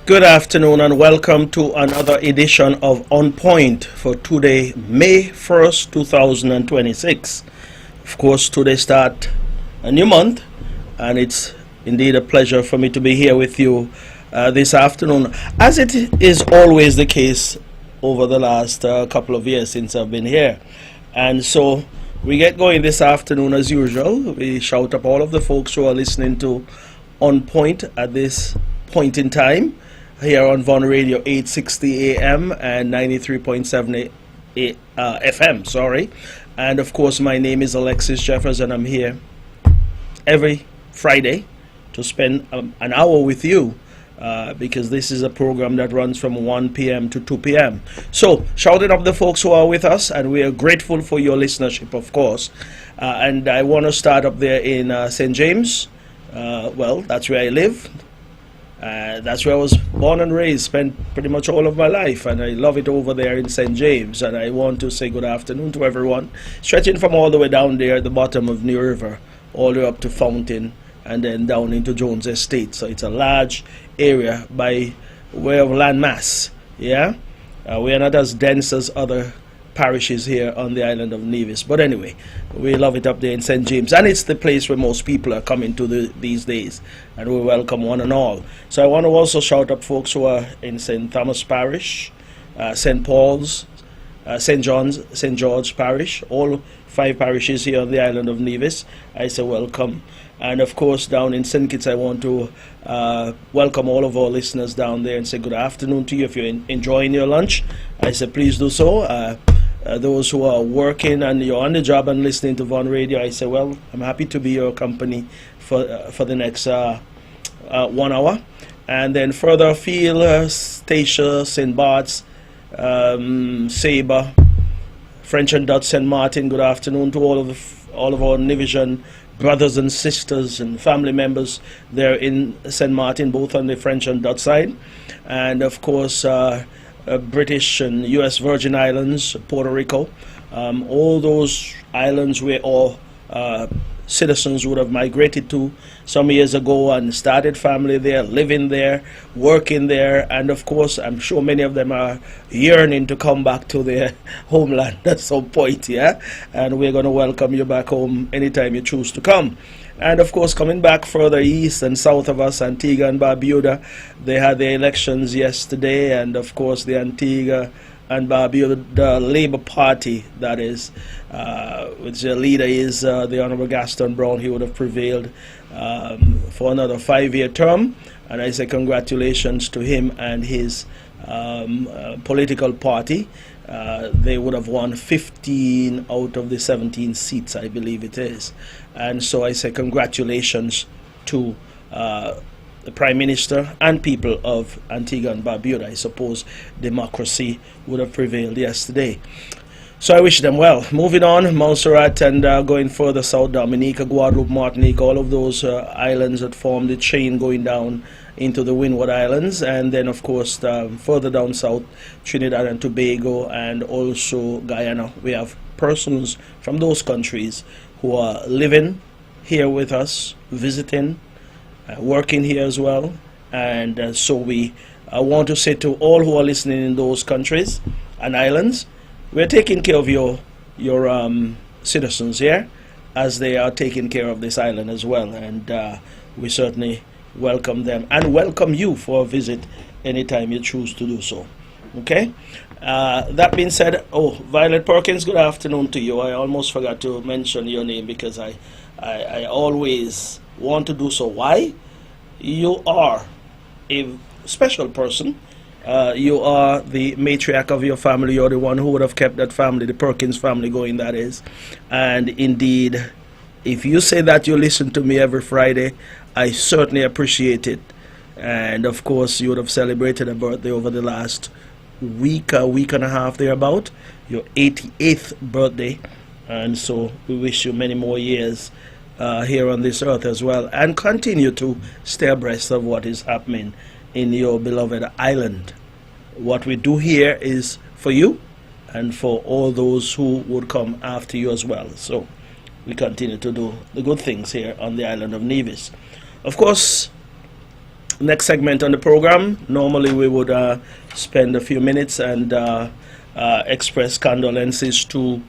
Good afternoon and welcome to another edition of On Point for today, May 1st, 2026. Of course, today start a new month and it's indeed a pleasure for me to be here with you this afternoon, as it is always the case over the last couple of years since I've been here. And so we get going this afternoon as usual. We shout up all of the folks who are listening to On Point at this point in time here on Von Radio 860 AM and 93.7 FM, sorry. And of course, my name is Alexis Jeffers and I'm here every Friday to spend an hour with you because this is a program that runs from 1 p.m. to 2 p.m. So, shouting up the folks who are with us, and we are grateful for your listenership, of course. And I want to start up there in St. James. Well, that's where I live. That's where I was born and raised, spent pretty much all of my life, and I love it over there in St. James. And I want to say good afternoon to everyone, stretching from all the way down there at the bottom of New River, all the way up to Fountain, and then down into Jones Estate. So it's a large area by way of landmass. Yeah, we are not as dense as other parishes here on the island of Nevis, but anyway, we love it up there in St. James, and it's the place where most people are coming to these days, and we welcome one and all. So I want to also shout up folks who are in St. Thomas Parish, St. Paul's, St. George Parish, all 5 parishes here on the island of Nevis. I say welcome. And of course, down in St. Kitts, I want to welcome all of our listeners down there and say good afternoon to you. If you're enjoying your lunch, I say please do so. Those who are working and you're on the job and listening to Von Radio, I say, well, I'm happy to be your company for the next 1 hour. And then further afield, Statia, St. Bart's, Sabre, French and Dutch St. Martin, good afternoon to all of our Nivision brothers and sisters and family members there in St. Martin, both on the French and Dutch side. And of course, British and U.S. Virgin Islands, Puerto Rico, all those islands where all citizens would have migrated to some years ago and started family there, living there, working there, and of course I'm sure many of them are yearning to come back to their homeland at some point, yeah, and we're going to welcome you back home anytime you choose to come. And of course, coming back further east and south of us, Antigua and Barbuda, they had their elections yesterday, and of course the Antigua and Barbuda, the Labour Party, that is, which their leader is the Honourable Gaston Brown, he would have prevailed for another 5-year term. And I say congratulations to him and his political party. They would have won 15 out of the 17 seats, I believe it is. And so I say congratulations to the Prime Minister and people of Antigua and Barbuda. I suppose democracy would have prevailed yesterday. So I wish them well. Moving on, Montserrat and going further south, Dominica, Guadeloupe, Martinique, all of those islands that form the chain going down into the Windward Islands. And then, of course, further down south, Trinidad and Tobago and also Guyana. We have persons from those countries who are living here with us, visiting, working here as well. And so we want to say to all who are listening in those countries and islands, we're taking care of your citizens here as they are taking care of this island as well. And we certainly welcome them and welcome you for a visit anytime you choose to do so. Okay? That being said, Violet Perkins, good afternoon to you. I almost forgot to mention your name because I always want to do so. Why? You are a special person. You are the matriarch of your family. You're the one who would have kept that family, the Perkins family, going, that is. And indeed, if you say that you listen to me every Friday, I certainly appreciate it. And of course, you would have celebrated a birthday over the last week and a half thereabout, your 88th birthday. And so we wish you many more years here on this earth as well, and continue to stay abreast of what is happening in your beloved island. What we do here is for you and for all those who would come after you as well. So we continue to do the good things here on the island of Nevis. Of course, next segment on the program. Normally we would spend a few minutes and express condolences to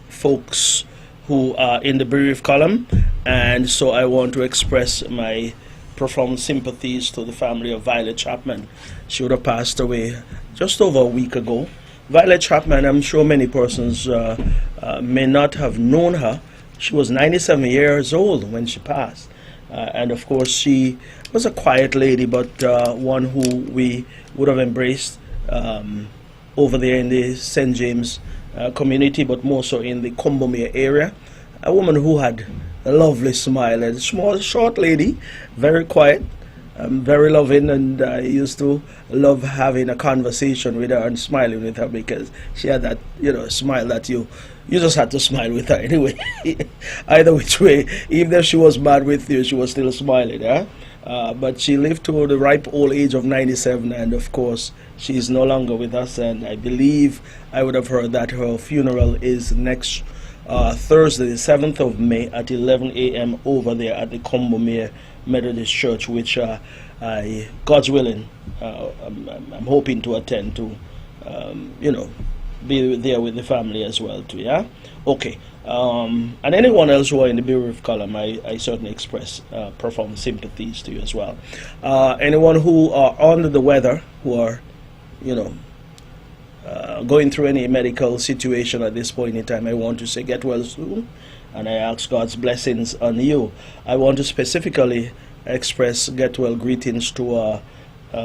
folks who are in the bereaved column, and so I want to express my profound sympathies to the family of Violet Chapman. She would have passed away just over a week ago. Violet Chapman, I'm sure many persons may not have known her. She was 97 years old when she passed. And of course, she was a quiet lady, but one who we would have embraced over there in the St. James community, but more so in the Combomere area. A woman who had a lovely smile, a small, short lady, very quiet, very loving, and I used to love having a conversation with her and smiling with her because she had that, smile that you just had to smile with her anyway. Either which way, even if she was mad with you, she was still smiling. But she lived to the ripe old age of 97, and of course, she is no longer with us. And I believe I would have heard that her funeral is next Thursday, the 7th of May at 11 a.m. over there at the Combomere Methodist Church, which God's willing, I'm hoping to attend to, be there with the family as well too, yeah? Okay. And anyone else who are in the bereaved column, I certainly express profound sympathies to you as well. Anyone who are under the weather, who are, going through any medical situation at this point in time, I want to say get well soon, and I ask God's blessings on you. I want to specifically express get well greetings to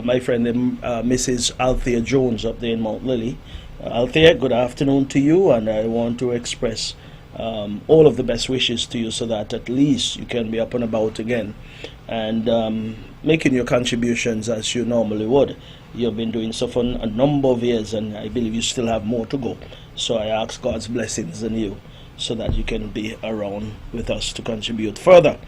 my friend Mrs. Althea Jones up there in Mount Lily. Althea, good afternoon to you, and I want to express all of the best wishes to you so that at least you can be up and about again and making your contributions as you normally would. You've been doing so for a number of years, and I believe you still have more to go. So I ask God's blessings on you so that you can be around with us to contribute further.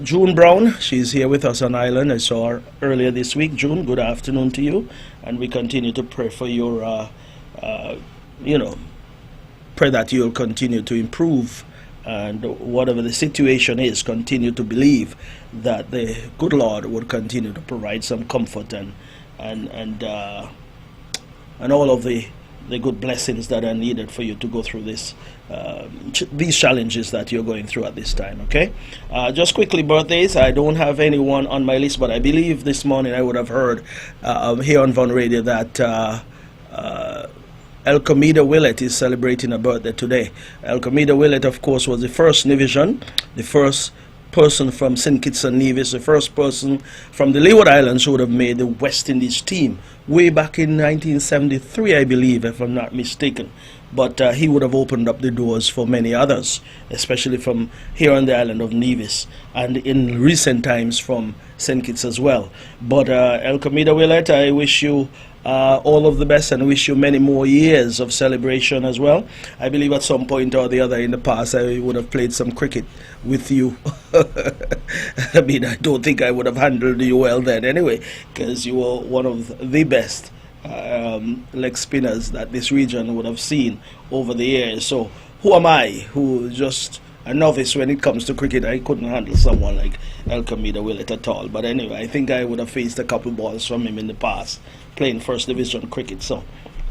June Brown, she's here with us on island. I saw her earlier this week. June, good afternoon to you, and we continue to pray for your, pray that you'll continue to improve, and whatever the situation is, continue to believe that the good Lord would continue to provide some comfort and all of the good blessings that are needed for you to go through this these challenges that you're going through at this time. Okay, just quickly, birthdays. I don't have anyone on my list, but I believe this morning I would have heard here on Von Radio that Elcomida Willett is celebrating a birthday today. Elcomida Willett, of course, was the first Nivision, the first person from St. Kitts and Nevis, the first person from the Leeward Islands who would have made the West Indies team way back in 1973, I believe, if I'm not mistaken. But he would have opened up the doors for many others, especially from here on the island of Nevis, and in recent times from St. Kitts as well. But Elcomida Willett, I wish you all of the best and wish you many more years of celebration as well. I believe at some point or the other in the past I would have played some cricket with you. I mean, I don't think I would have handled you well then anyway, because you were one of the best leg spinners that this region would have seen over the years. So who am I, who just a novice when it comes to cricket? I couldn't handle someone like Elcomida Willett at all. But anyway, I think I would have faced a couple balls from him in the past playing first division cricket. So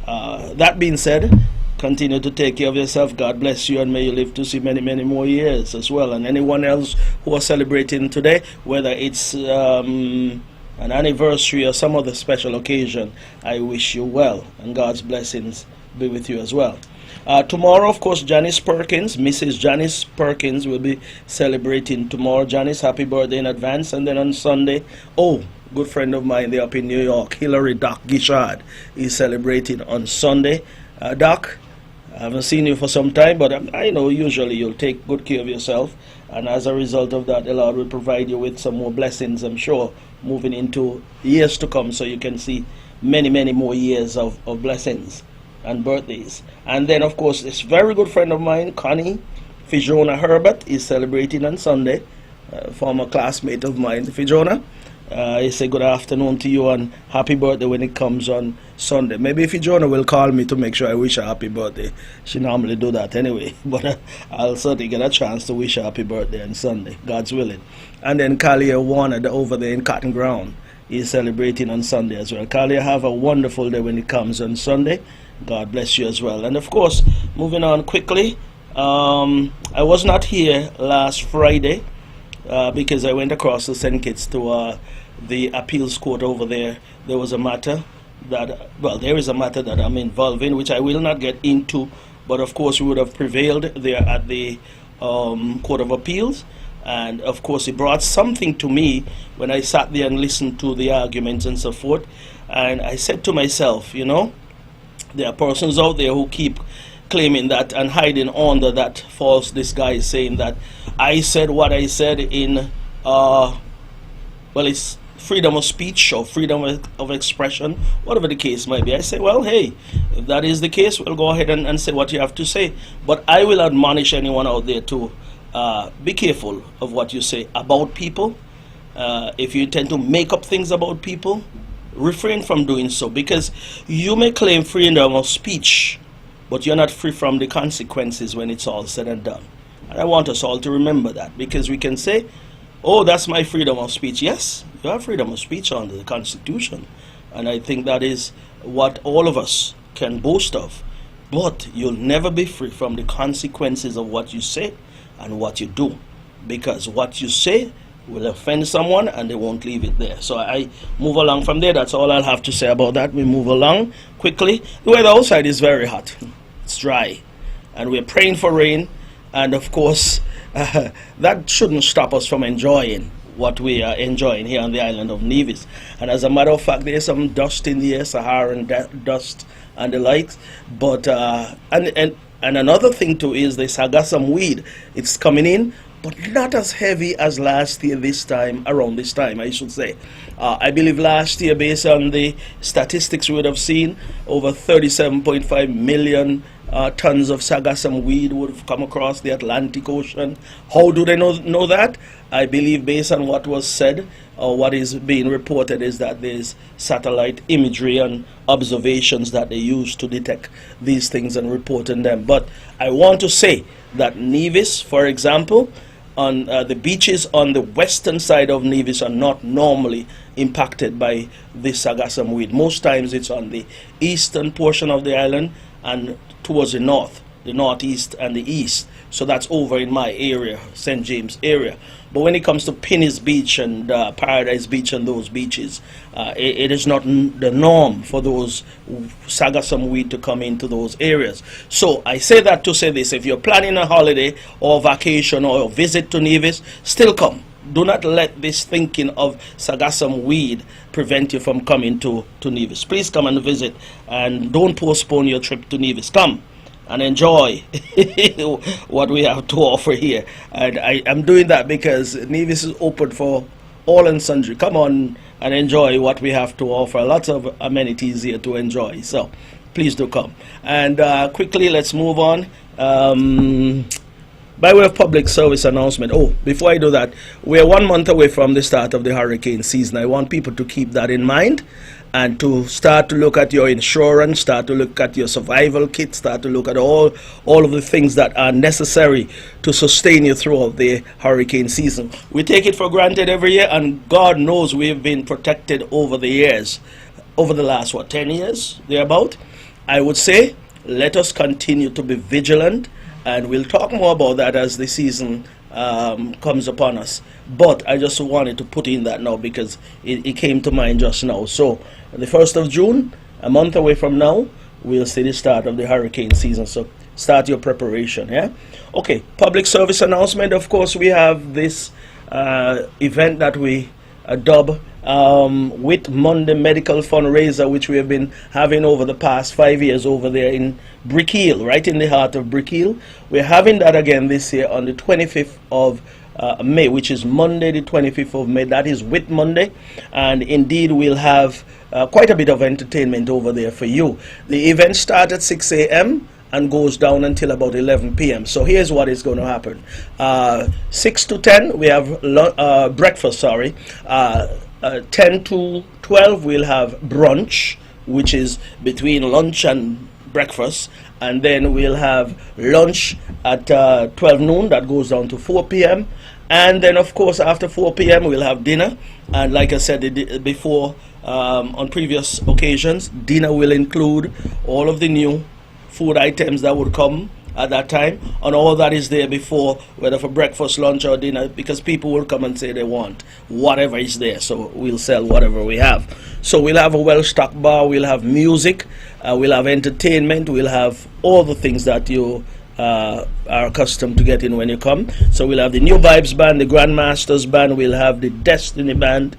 that being said, continue to take care of yourself. God bless you, and may you live to see many, many more years as well. And anyone else who are celebrating today, whether it's an anniversary or some other special occasion, I wish you well, and God's blessings be with you as well. Tomorrow, of course, Janice Perkins, Mrs. Janice Perkins, will be celebrating tomorrow. Janice, happy birthday in advance. And then on Sunday, good friend of mine there up in New York, Hillary Doc Gishard, is celebrating on Sunday. Doc, I haven't seen you for some time, but I know usually you'll take good care of yourself, and as a result of that, the Lord will provide you with some more blessings, I'm sure, moving into years to come, so you can see many, many more years of blessings and birthdays. And then, of course, this very good friend of mine, Connie Fijona Herbert, is celebrating on Sunday, former classmate of mine. Fijona, I say good afternoon to you and happy birthday when it comes on Sunday. Maybe if Joanna will call me to make sure I wish her happy birthday. She normally do that anyway. But I'll certainly get a chance to wish her happy birthday on Sunday, God's willing. And then Kalia Warner over there in Cotton Ground is celebrating on Sunday as well. Kalia, have a wonderful day when it comes on Sunday. God bless you as well. And of course, moving on quickly, I was not here last Friday because I went across to St. Kitts to the appeals court over there. There was a matter that, well, there is a matter that I'm involved in, which I will not get into, but of course we would have prevailed there at the Court of Appeals. And of course it brought something to me when I sat there and listened to the arguments and so forth. And I said to myself, you know, there are persons out there who keep claiming that and hiding under that false disguise, saying that I said what I said in, well, it's freedom of speech or freedom of expression, whatever the case might be. I say, well, hey, if that is the case, we'll go ahead and say what you have to say. But I will admonish anyone out there to be careful of what you say about people. If you intend to make up things about people, refrain from doing so, because you may claim freedom of speech, but you're not free from the consequences when it's all said and done. And I want us all to remember that, because we can say, oh, that's my freedom of speech. Yes, you have freedom of speech under the Constitution, and I think that is what all of us can boast of. But you'll never be free from the consequences of what you say and what you do, because what you say will offend someone and they won't leave it there. So I move along from there. That's all I'll have to say about that. We move along quickly. The weather outside is very hot. It's dry, and we're praying for rain. And of course, that shouldn't stop us from enjoying what we are enjoying here on the island of Nevis. And as a matter of fact, there's some dust in the air, Saharan dust and the likes. But and another thing too is the Sargassum weed. It's coming in, but not as heavy as last year around this time, I should say. I believe last year, based on the statistics we would have seen, over 37.5 million tons of Sargassum weed would have come across the Atlantic Ocean. How do they know that? I believe based on what was said, or what is being reported, is that there's satellite imagery and observations that they use to detect these things and reporting them. But I want to say that Nevis, for example, on the beaches on the western side of Nevis are not normally impacted by this Sargassum weed. Most times it's on the eastern portion of the island and towards the north, the northeast and the east. So that's over in my area, St. James area. But when it comes to Penny's Beach and Paradise Beach and those beaches, it is not the norm for those Sargassum weed to come into those areas. So I say that to say this: if you're planning a holiday or vacation or a visit to Nevis, still come. Do not let this thinking of Sargassum weed prevent you from coming to Nevis. Please come and visit, and don't postpone your trip to Nevis. Come and enjoy what we have to offer here. And I'm doing that because Nevis is open for all and sundry. Come on and enjoy what we have to offer. Lots of amenities here to enjoy. So please do come. And quickly, let's move on. By way of public service announcement, before I do that, we're 1 month away from the start of the hurricane season. I want people to keep that in mind and to start to look at your insurance, start to look at your survival kit, start to look at all of the things that are necessary to sustain you throughout the hurricane season. We take it for granted every year, and God knows we've been protected over the years, over the last, 10 years, thereabout. I would say let us continue to be vigilant, and we'll talk more about that as the season comes upon us. But I just wanted to put in that now because it came to mind just now. So the 1st of June, a month away from now, we'll see the start of the hurricane season. So start your preparation, yeah? Okay, public service announcement. Of course, we have this event that we dub with Monday Medical Fundraiser, which we have been having over the past 5 years over there in Brick Hill, right in the heart of Brick Hill. We're having that again this year on the 25th of May, which is Monday the 25th of May. That is Whit Monday, and indeed we'll have quite a bit of entertainment over there for you. The event starts at 6 a.m. and goes down until about 11 p.m. So here's what is going to happen. 6 to 10 we have breakfast, 10 to 12, we'll have brunch, which is between lunch and breakfast. And then we'll have lunch at 12 noon, that goes down to 4 p.m. And then, of course, after 4 p.m., we'll have dinner. And like I said before, on previous occasions, dinner will include all of the new food items that would come at that time, and all that is there before, whether for breakfast, lunch, or dinner, because people will come and say they want whatever is there, so we'll sell whatever we have. So we'll have a well-stocked bar, we'll have music, we'll have entertainment, we'll have all the things that you are accustomed to getting when you come. So we'll have the New Vibes Band, the Grandmasters Band, we'll have the Destiny Band,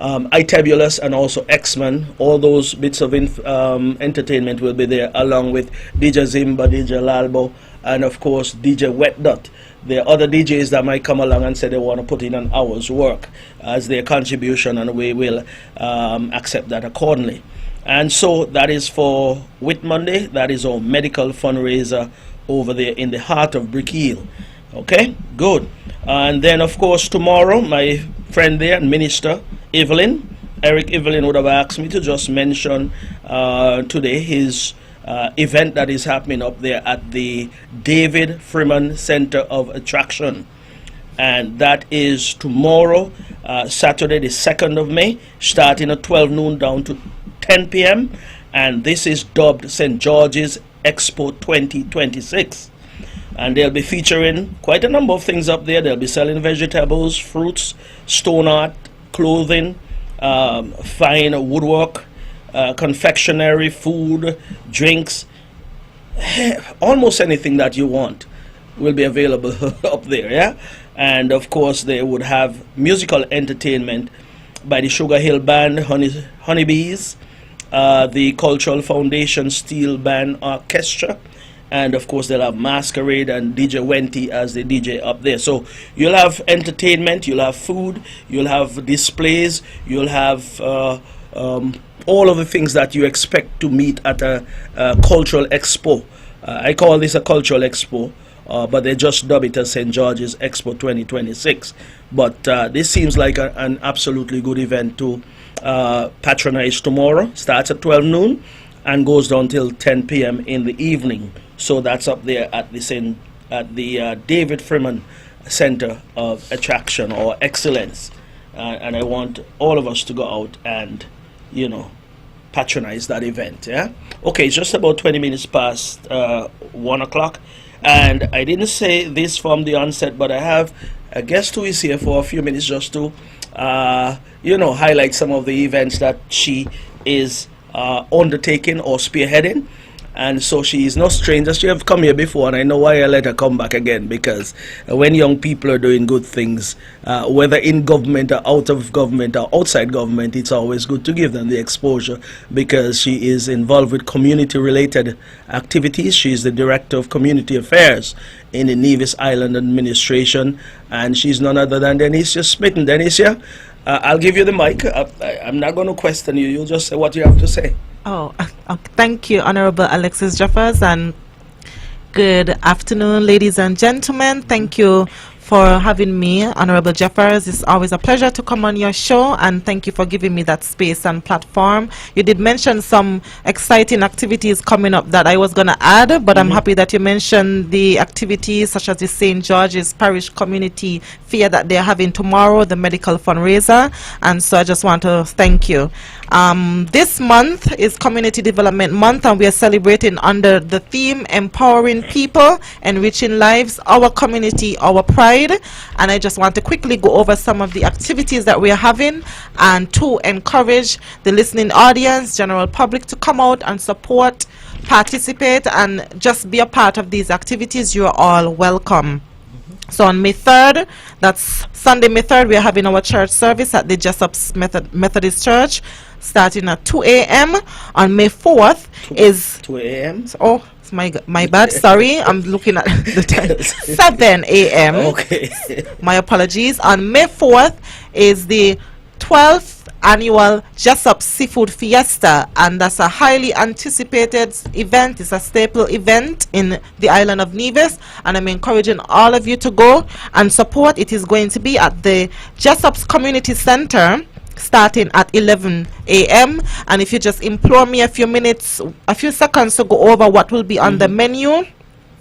Itabulous, and also X-Men. All those bits of entertainment will be there, along with DJ Zimba, DJ Lalbo, and of course DJ Wet Dot. There are other DJs that might come along and say they want to put in an hour's work as their contribution, and we will accept that accordingly. And so that is for Whit Monday. That is our medical fundraiser over there in the heart of Brick Hill. Okay, good. And then of course tomorrow, my friend there, Minister Eric Evelyn would have asked me to just mention today his event that is happening up there at the David Freeman Center of Attraction. And that is tomorrow, Saturday the 2nd of May, starting at 12 noon down to 10 p.m. And this is dubbed St. George's Expo 2026. And they'll be featuring quite a number of things up there. They'll be selling vegetables, fruits, stone art, clothing, fine woodwork, confectionery, food, drinks, almost anything that you want will be available up there, yeah? And of course they would have musical entertainment by the Sugar Hill Band, Honeybees, the Cultural Foundation Steel Band Orchestra, and of course they'll have Masquerade and DJ Wenty as the DJ up there. So you'll have entertainment, you'll have food, you'll have displays, you'll have all of the things that you expect to meet at a cultural expo. I call this a cultural expo, but they just dub it as St. George's Expo 2026. But this seems like an absolutely good event to patronize tomorrow. Starts at 12 noon and goes down till 10 p.m. in the evening. So that's up there at the David Freeman Center of Attraction or Excellence. And I want all of us to go out and, patronize that event. Yeah. Okay, it's just about 20 minutes past 1 o'clock. And I didn't say this from the onset, but I have a guest who is here for a few minutes just to, highlight some of the events that she is undertaking or spearheading. And so she is no stranger. She have come here before, and I know why I let her come back again, because when young people are doing good things, whether in government or out of government or outside government, it's always good to give them the exposure, because she is involved with community-related activities. She is the Director of Community Affairs in the Nevis Island Administration, and she's none other than Denicia Smitten. Denicia, I'll give you the mic. I'm not going to question you. You'll just say what you have to say. Oh, thank you, Honorable Alexis Jeffers, and good afternoon, ladies and gentlemen. Thank you for having me, Honorable Jeffers. It's always a pleasure to come on your show, and thank you for giving me that space and platform. You did mention some exciting activities coming up that I was going to add, but I'm happy that you mentioned the activities such as the St. George's Parish Community Fair that they're having tomorrow, the medical fundraiser, and so I just want to thank you. This month is Community Development Month, and we are celebrating under the theme Empowering People, Enriching Lives, Our Community, Our Pride. And I just want to quickly go over some of the activities that we are having, and to encourage the listening audience, general public, to come out and support, participate, and just be a part of these activities. You are all welcome. So on May 3rd, that's Sunday, May 3rd, we are having our church service at the Jessup's Methodist Church, starting at 2 a.m. On May 4th is 2 a.m. Oh, it's my bad. Sorry, I'm looking at the time. 7 a.m. Okay. My apologies. On May 4th is the 12th annual Jessup Seafood Fiesta, and that's a highly anticipated event. It's a staple event in the island of Nevis, and I'm encouraging all of you to go and support. It is going to be at the Jessup's Community Center, starting at 11 a.m. And if you just implore me a few seconds to go over what will be on the menu,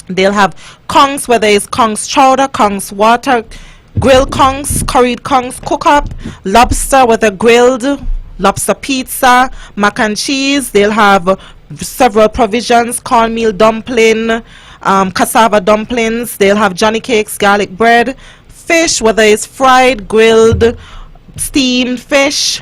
they'll have conchs, whether it's conchs chowder, conchs water, grilled conchs, curried conchs, cook up, lobster, whether grilled, lobster pizza, mac and cheese. They'll have several provisions, cornmeal dumpling, cassava dumplings. They'll have johnny cakes, garlic bread, fish, whether it's fried, grilled, steamed fish,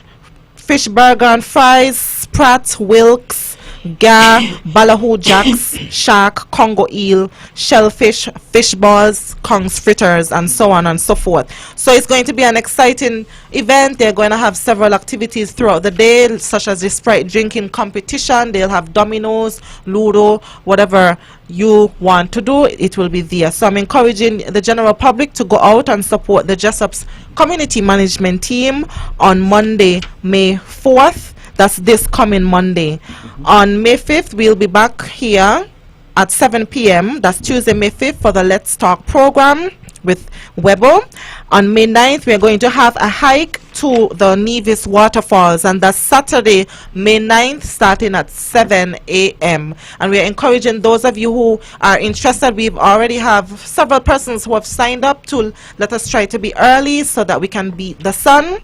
fish burger and fries, sprat, wilks, gar, ballyhoo jacks, shark, Congo eel, shellfish, fish balls, conchs fritters, and so on and so forth. So it's going to be an exciting event. They're going to have several activities throughout the day, such as the Sprite drinking competition. They'll have dominoes, ludo, whatever you want to do, it will be there. So I'm encouraging the general public to go out and support the Jessup's community management team on Monday, May 4th. That's this coming Monday. On May 5th, we'll be back here at 7 p.m. That's Tuesday, May 5th, for the Let's Talk program with Webo. On May 9th, we're going to have a hike to the Nevis waterfalls, and that's Saturday, May 9th, starting at 7 a.m. And we're encouraging those of you who are interested. We've already have several persons who have signed up to let us try to be early so that we can beat the sun.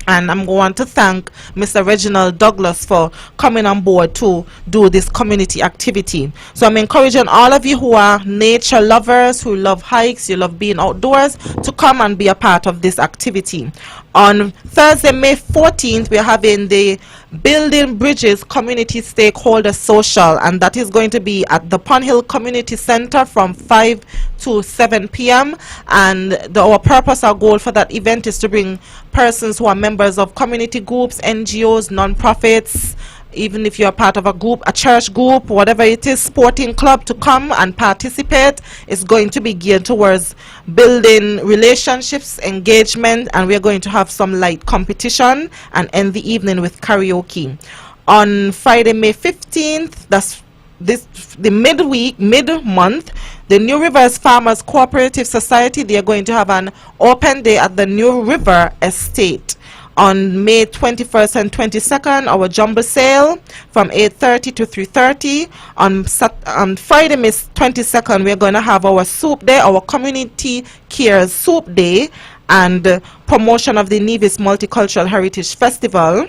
And I'm going to thank Mr. Reginald Douglas for coming on board to do this community activity. So I'm encouraging all of you who are nature lovers, who love hikes, you love being outdoors, to come and be a part of this activity. On Thursday, May 14th, we're having the Building Bridges Community Stakeholder Social, and that is going to be at the Pond Hill Community Center from 5 to 7 p.m. And our purpose, our goal for that event is to bring persons who are members of community groups, NGOs, non-profits, even if you're part of a group, a church group, whatever it is, sporting club, to come and participate. It's going to be geared towards building relationships, engagement, and we're going to have some light competition and end the evening with karaoke. On Friday, May 15th, that's the mid-month, the New Rivers Farmers Cooperative Society, they are going to have an open day at the New River Estate. On May 21st and 22nd, our jumbo sale from 8:30 to 3:30. On Friday, May 22nd, we're going to have our soup day, our community care soup day, and promotion of the Nevis Multicultural Heritage Festival.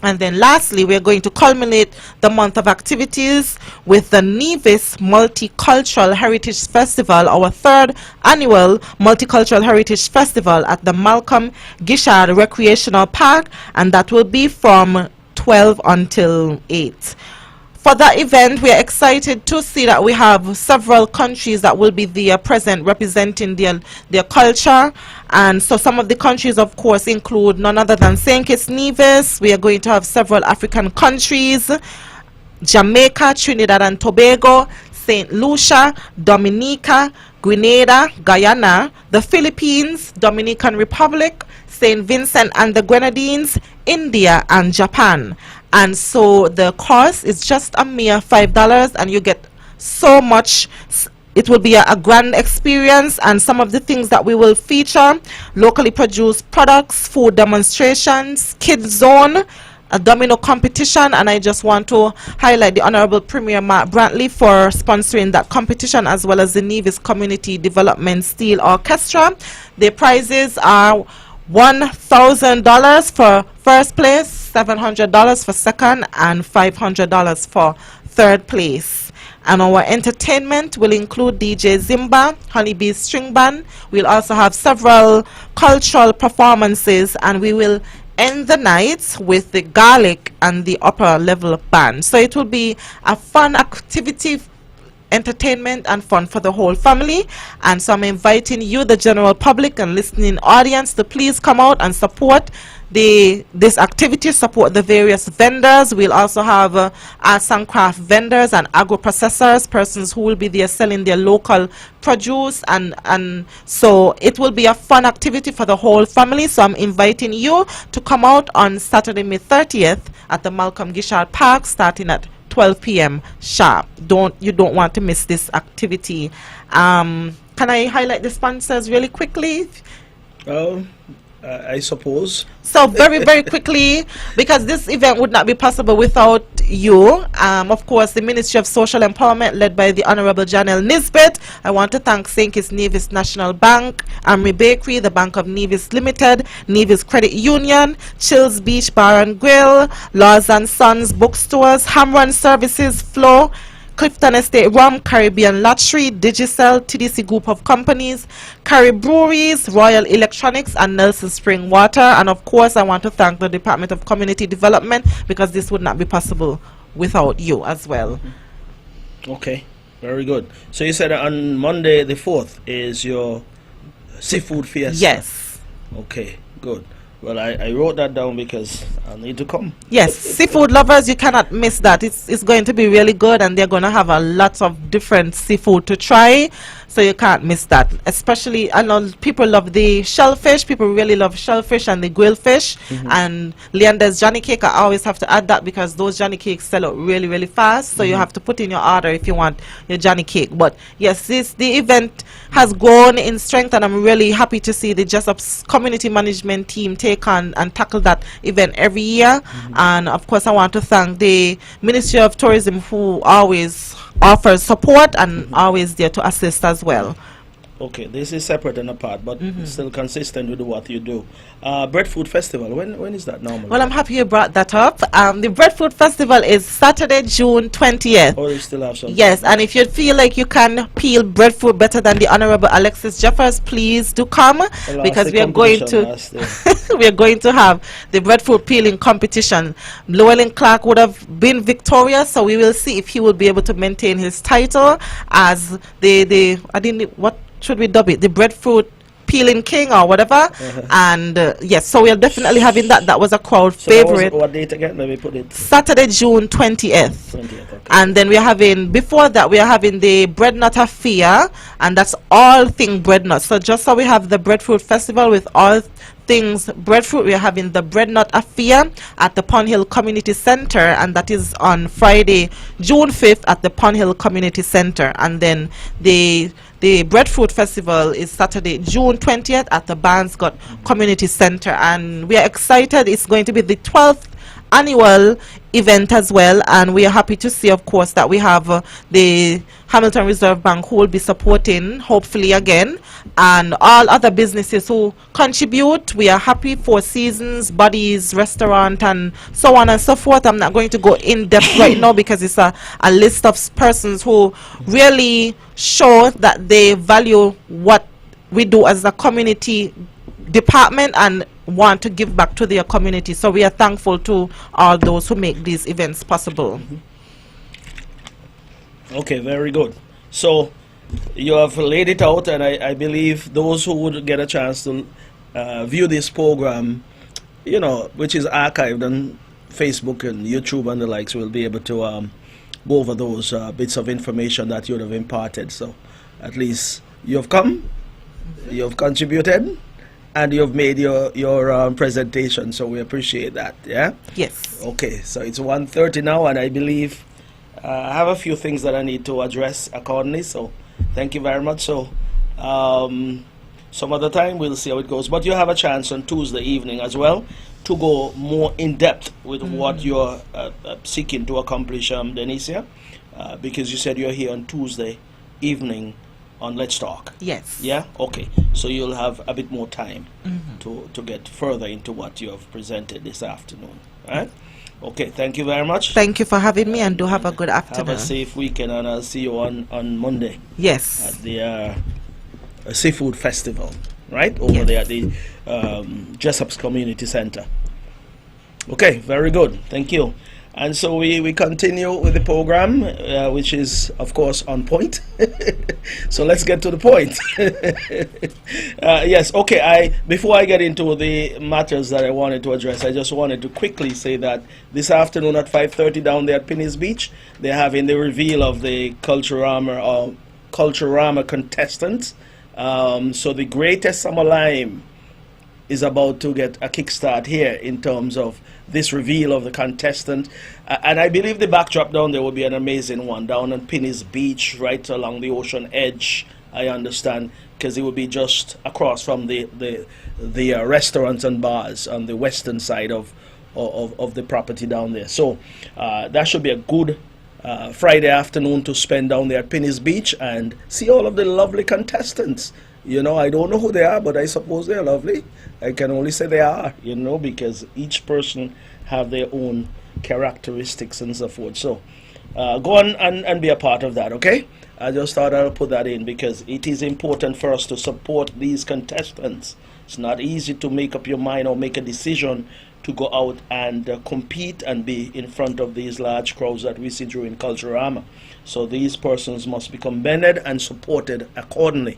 And then lastly, we're going to culminate the month of activities with the Nevis Multicultural Heritage Festival, our third annual Multicultural Heritage Festival at the Malcolm Gishard Recreational Park, and that will be from 12 until 8. For that event, we are excited to see that we have several countries that will be there present, representing their culture. And so some of the countries, of course, include none other than St. Kitts Nevis. We are going to have several African countries: Jamaica, Trinidad and Tobago, St. Lucia, Dominica, Grenada, Guyana, the Philippines, Dominican Republic, St. Vincent and the Grenadines, India, and Japan. And so the cost is just a mere $5, and you get so much. It will be a grand experience, and some of the things that we will feature: locally produced products, food demonstrations, kids zone, a domino competition. And I just want to highlight the Honorable Premier Mark Brantley for sponsoring that competition, as well as the Nevis Community Development Steel Orchestra. The prizes are $1,000 for first place, $700 for second, and $500 for third place. And our entertainment will include DJ Zimba, Honeybee String Band. We'll also have several cultural performances, and we will end the night with the Garlic and the Upper Level Band. So it will be a fun activity, entertainment and fun for the whole family. And so I'm inviting you, the general public and listening audience, to please come out and support this activity, support the various vendors. We'll also have arts and craft vendors and agro-processors, persons who will be there selling their local produce, and so it will be a fun activity for the whole family. So I'm inviting you to come out on Saturday, May 30th at the Malcolm Gishard Park, starting at 12 p.m. sharp. You don't want to miss this activity. Can I highlight the sponsors really quickly? I suppose. So very, very quickly, because this event would not be possible without you. Of course, the Ministry of Social Empowerment, led by the Honorable Janelle Nisbet. I want to thank St. Kitts Nevis National Bank, Amri Bakery, the Bank of Nevis Limited, Nevis Credit Union, Chills Beach Bar and Grill, Laws and Sons Bookstores, Hamrun Services, Flow, Clifton Estate Rum, Caribbean Lottery, Digicel, TDC Group of Companies, Carrie Breweries, Royal Electronics, and Nelson Spring Water. And of course, I want to thank the Department of Community Development, because this would not be possible without you as well. Okay, very good. So you said on Monday the 4th is your seafood fiesta? Yes. Okay, good. Well, I wrote that down because I need to come. Yes, seafood lovers, you cannot miss that. It's going to be really good, and they're going to have a lot of different seafood to try, so you can't miss that. Especially, I know people love the shellfish. People really love shellfish and the grilled fish. And Leander's Johnny Cake, I always have to add that, because those Johnny Cakes sell out really, really fast. So you have to put in your order if you want your Johnny Cake. But yes, the event has grown in strength, and I'm really happy to see the Jessup's community management team take on and tackle that event every year. And of course, I want to thank the Ministry of Tourism, who always offers support and always there to assist as well. Okay, this is separate and apart, but still consistent with what you do. Breadfruit Festival, when is that normally? Well, I'm happy you brought that up. The Breadfruit Festival is Saturday, June 20th. Oh, you still have some? Yes, and if you feel like you can peel breadfruit better than the Honorable Alexis Jeffers, please do come, because we are going to we are going to have the breadfruit peeling competition. Llewellyn Clark would have been victorious, so we will see if he will be able to maintain his title as the I didn't what should we dub it, the breadfruit peeling king or whatever. And yes, so we are definitely having that. That was a crowd favorite. What date again? Let me put it. Saturday, June 20th. Okay. And then we are having, before that, we are having the bread nut affair, and that's all thing bread nut. So just so we have the breadfruit festival with all things breadfruit, we are having the bread nut affair at the Pond Hill Community Center, and that is on Friday, June 5th at the Pond Hill Community Center. And then the Breadfruit Festival is Saturday, June 20th at the Barnscott Community Center, and we are excited. It's going to be the 12th annual event as well, and we are happy to see, of course, that we have the Hamilton Reserve Bank, who will be supporting, hopefully again, and all other businesses who contribute. We are happy. Four Seasons, Buddies Restaurant, and so on and so forth. I'm not going to go in depth right now, because it's a list of persons who really show that they value what we do as a community department and want to give back to their community. So we are thankful to all those who make these events possible. Okay, very good. So you have laid it out, and I believe those who would get a chance to view this program, you know, which is archived on Facebook and YouTube and the likes, will be able to go over those bits of information that you would have imparted. So at least you have come, you have contributed, and you've made your presentation, so we appreciate that. Yeah. Yes. Okay, so it's 1:30 now, and I believe I have a few things that I need to address accordingly. So thank you very much. So some other time we'll see how it goes. But you have a chance on Tuesday evening as well to go more in depth with what you're seeking to accomplish, Denicia, because you said you're here on Tuesday evening on Let's Talk. Yes. Yeah? Okay. So you'll have a bit more time to get further into what you have presented this afternoon. All right? Okay. Thank you very much. Thank you for having me, and do have a good afternoon. Have a safe weekend, and I'll see you on Monday. Yes. At the Seafood Festival, right? Over there at the Jessup's Community Center. Okay. Very good. Thank you. And so we continue with the program, which is, of course, on point. So let's get to the point. Yes, okay. Before I get into the matters that I wanted to address, I just wanted to quickly say that this afternoon at 5:30 down there at Pinny's Beach, they're having the reveal of the Culturama contestants. So the Greatest Summer Lime is about to get a kickstart here in terms of this reveal of the contestant. And I believe the backdrop down there will be an amazing one, down on Pinny's Beach, right along the ocean edge. I understand, because it would be just across from the restaurants and bars on the western side of the property down there. So that should be a good Friday afternoon to spend down there at Penny's Beach and see all of the lovely contestants. You know, I don't know who they are, but I suppose they're lovely. I can only say they are, you know, because each person have their own characteristics and so forth. So go on and be a part of that, okay? I just thought I'll put that in because it is important for us to support these contestants. It's not easy to make up your mind or make a decision to go out and compete and be in front of these large crowds that we see during Culturama. So these persons must be commended and supported accordingly.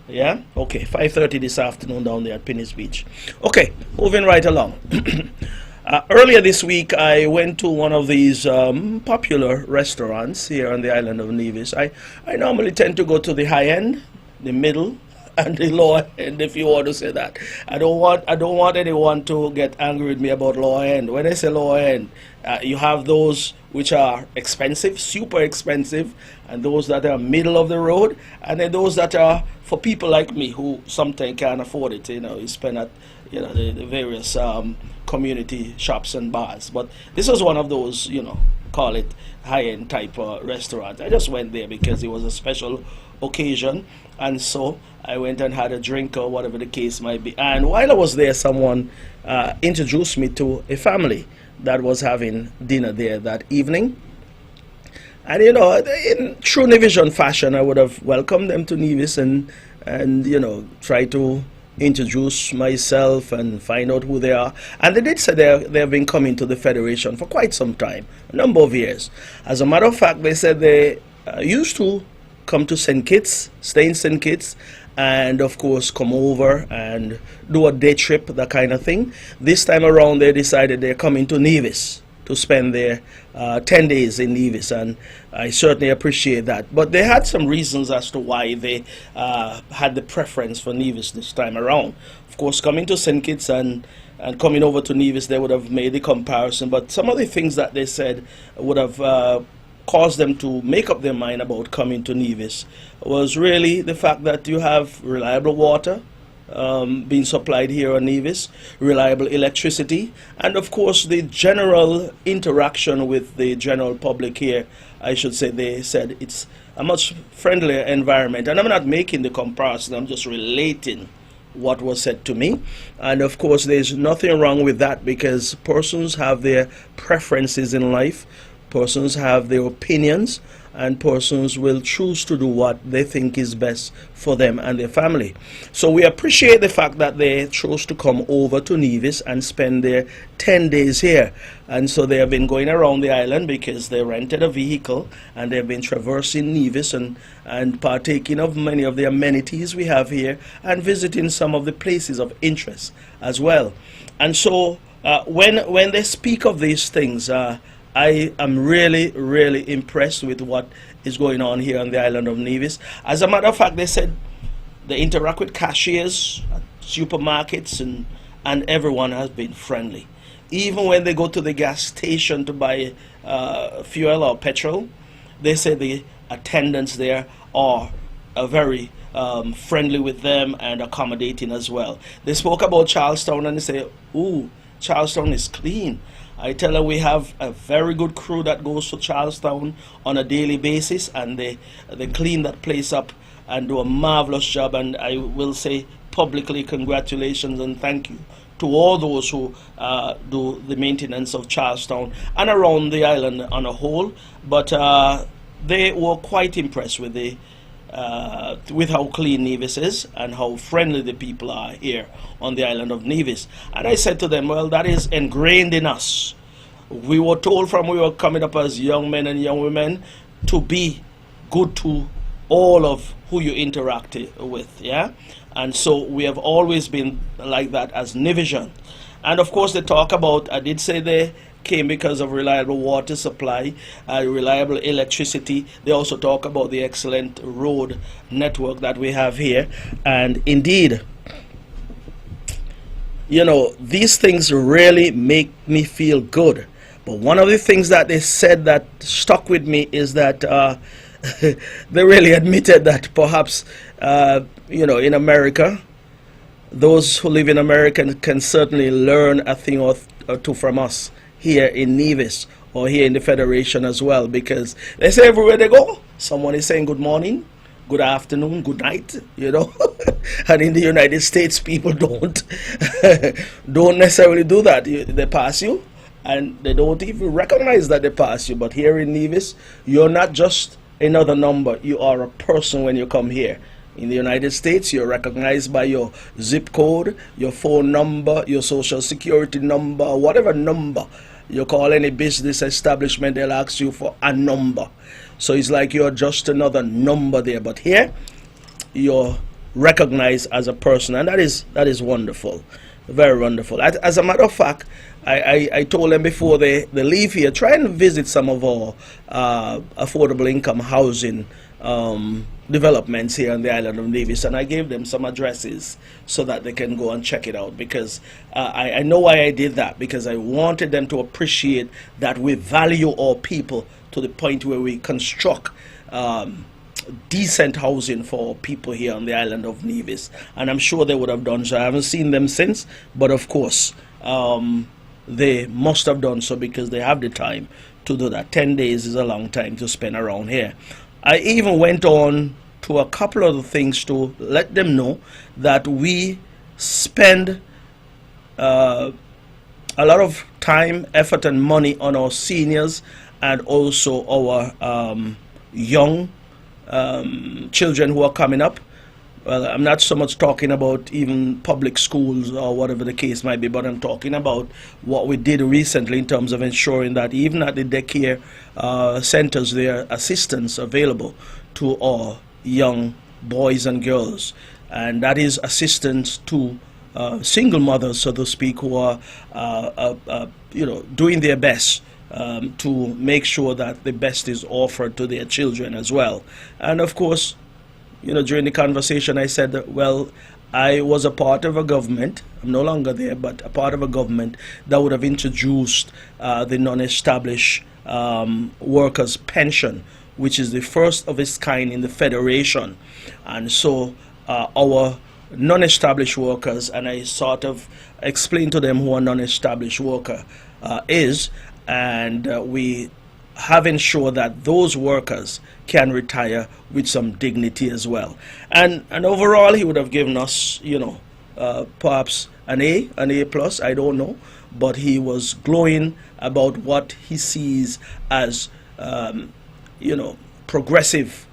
Yeah? Okay, 5:30 this afternoon down there at Penny's Beach. Okay, moving right along. Earlier this week, I went to one of these popular restaurants here on the island of Nevis. I normally tend to go to the high end, the middle, and the lower end, if you want to say that. I don't want anyone to get angry with me about lower end. When I say lower end, you have those which are expensive, super expensive, and those that are middle of the road, and then those that are for people like me who sometimes can't afford it. You know, you spend at the various community shops and bars. But this was one of those, you know, call it high-end type restaurant. I just went there because it was a special occasion, and so I went and had a drink or whatever the case might be. And while I was there, someone introduced me to a family that was having dinner there that evening. And you know, in true Nevision fashion, I would have welcomed them to Nevis and you know, try to introduce myself and find out who they are. And they did say they have been coming to the Federation for quite some time, a number of years. As a matter of fact, they said they used to come to St. Kitts, stay in St. Kitts, and of course come over and do a day trip, that kind of thing. This time around they decided they're coming to Nevis to spend their 10 days in Nevis, and I certainly appreciate that. But they had some reasons as to why they had the preference for Nevis this time around. Of course, coming to St. Kitts and coming over to Nevis, they would have made the comparison, but some of the things that they said would have caused them to make up their mind about coming to Nevis was really the fact that you have reliable water being supplied here on Nevis, reliable electricity, and of course the general interaction with the general public here. I should say they said it's a much friendlier environment, and I'm not making the comparison, I'm just relating what was said to me. And of course there's nothing wrong with that, because persons have their preferences in life, persons have their opinions, and persons will choose to do what they think is best for them and their family. So we appreciate the fact that they chose to come over to Nevis and spend their 10 days here. And so they have been going around the island because they rented a vehicle and they've been traversing Nevis and partaking of many of the amenities we have here and visiting some of the places of interest as well. And so when they speak of these things, I am really, really impressed with what is going on here on the island of Nevis. As a matter of fact, they said they interact with cashiers at supermarkets, and everyone has been friendly. Even when they go to the gas station to buy fuel or petrol, they say the attendants there are very friendly with them and accommodating as well. They spoke about Charlestown and they say, ooh, Charlestown is clean. I tell her we have a very good crew that goes to Charlestown on a daily basis, and they clean that place up and do a marvelous job. And I will say publicly congratulations and thank you to all those who do the maintenance of Charlestown and around the island on a whole. But they were quite impressed with how clean Nevis is and how friendly the people are here on the island of Nevis. And I said to them, well, that is ingrained in us. We were told from we were coming up as young men and young women to be good to all of who you interact with, yeah? And so we have always been like that as Nevision. And of course they talk about, I did say they came because of reliable water supply, reliable electricity. They also talk about the excellent road network that we have here. And indeed, you know, these things really make me feel good. But one of the things that they said that stuck with me is that they really admitted that perhaps, in America, those who live in America can certainly learn a thing or two from us here in Nevis or here in the Federation as well, because they say everywhere they go, someone is saying good morning, good afternoon, good night, and in the United States, people don't necessarily do that. They pass you, and they don't even recognize that they pass you. But here in Nevis, you're not just another number, you are a person when you come here. In the United States, you're recognized by your zip code, your phone number, your social security number, whatever number you call any business establishment, they'll ask you for a number. So it's like you're just another number there. But here, you're recognized as a person, and that is wonderful, very wonderful. As a matter of fact, I told them before they leave here, try and visit some of our affordable income housing developments here on the island of Nevis, and I gave them some addresses so that they can go and check it out, because I know why I did that, because I wanted them to appreciate that we value our people to the point where we construct decent housing for people here on the island of Nevis, and I'm sure they would have done so. I haven't seen them since, but of course they must have done so because they have the time to do that. 10 days is a long time to spend around here. I even went on to a couple of things to let them know that we spend a lot of time, effort, and money on our seniors and also our young children who are coming up. Well, I'm not so much talking about even public schools or whatever the case might be, but I'm talking about what we did recently in terms of ensuring that even at the daycare centers, there are assistance available to our young boys and girls. And that is assistance to single mothers, so to speak, who are doing their best to make sure that the best is offered to their children as well. And of course, during the conversation, I said that, well, I was a part of a government, I'm no longer there, but a part of a government that would have introduced the non-established workers' pension, which is the first of its kind in the Federation. And so our non-established workers, and I sort of explained to them who a non-established worker is, and we have ensured that those workers can retire with some dignity as well. And overall, he would have given us, perhaps an A plus, I don't know, but he was glowing about what he sees as, progressive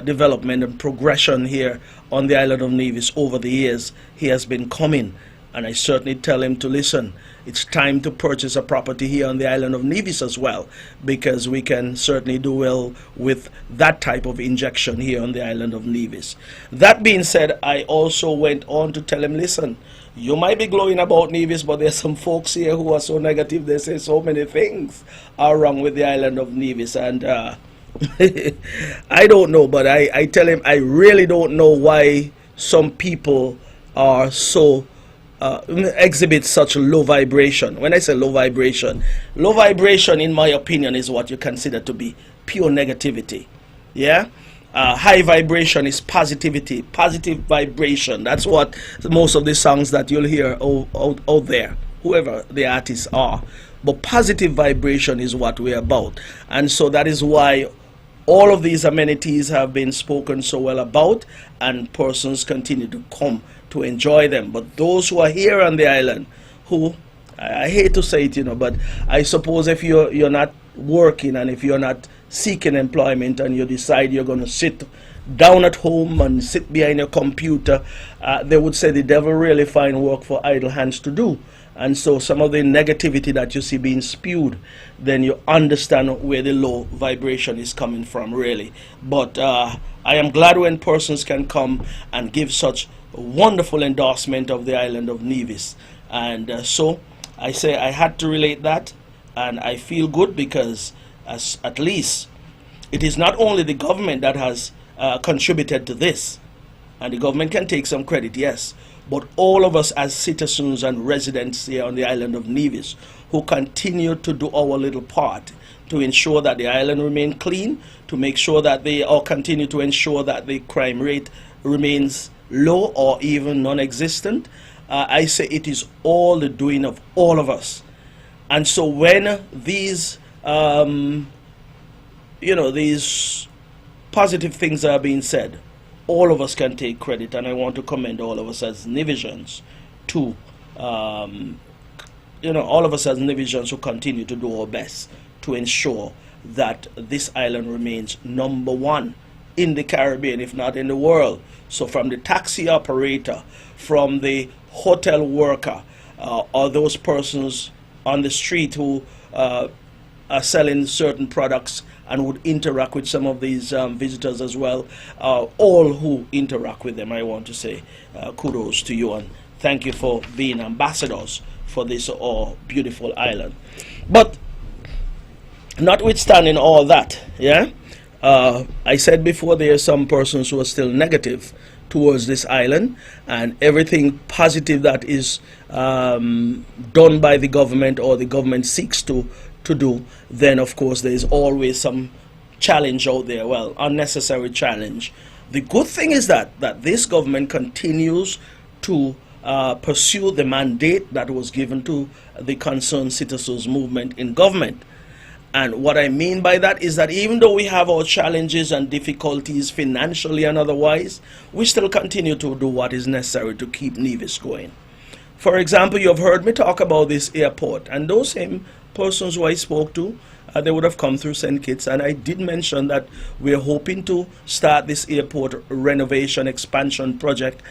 development and progression here on the island of Nevis over the years. He has been coming, and I certainly tell him to listen. It's time to purchase a property here on the island of Nevis as well, because we can certainly do well with that type of injection here on the island of Nevis. That being said, I also went on to tell him, listen, you might be glowing about Nevis, but there's some folks here who are so negative. They say so many things are wrong with the island of Nevis, and I don't know, but I tell him I really don't know why some people are so exhibit such low vibration. When I say low vibration in my opinion is what you consider to be pure negativity. Yeah, high vibration is positivity, positive vibration. That's what most of the songs that you'll hear out there, whoever the artists are. But positive vibration is what we're about, and so that is why all of these amenities have been spoken so well about, and persons continue to come to enjoy them. But those who are here on the island, who, I hate to say it, but I suppose if you're not working and if you're not seeking employment and you decide you're going to sit down at home and sit behind your computer, they would say the devil really find work for idle hands to do. And so some of the negativity that you see being spewed, then you understand where the low vibration is coming from, really. But I am glad when persons can come and give such wonderful endorsement of the island of Nevis. And so I say I had to relate that, and I feel good because at least it is not only the government that has contributed to this, and the government can take some credit, yes, but all of us as citizens and residents here on the island of Nevis who continue to do our little part to ensure that the island remain clean, to make sure that they or continue to ensure that the crime rate remains low or even non-existent. I say it is all the doing of all of us. And so when these these positive things are being said, all of us can take credit, and I want to commend all of us as Nevisians to all of us as Nevisians who continue to do our best to ensure that this island remains number one in the Caribbean, if not in the world. So from the taxi operator, from the hotel worker, or those persons on the street who are selling certain products and would interact with some of these visitors as well, all who interact with them, I want to say kudos to you and thank you for being ambassadors for this beautiful island. But notwithstanding all that, I said before there are some persons who are still negative towards this island, and everything positive that is done by the government or the government seeks to do, then of course there is always some challenge out there, well, unnecessary challenge. The good thing is that this government continues to pursue the mandate that was given to the Concerned Citizens Movement in government. And what I mean by that is that even though we have our challenges and difficulties financially and otherwise, we still continue to do what is necessary to keep Nevis going. For example, you have heard me talk about this airport, and those same persons who I spoke to, they would have come through St. Kitts, and I did mention that we're hoping to start this airport renovation expansion project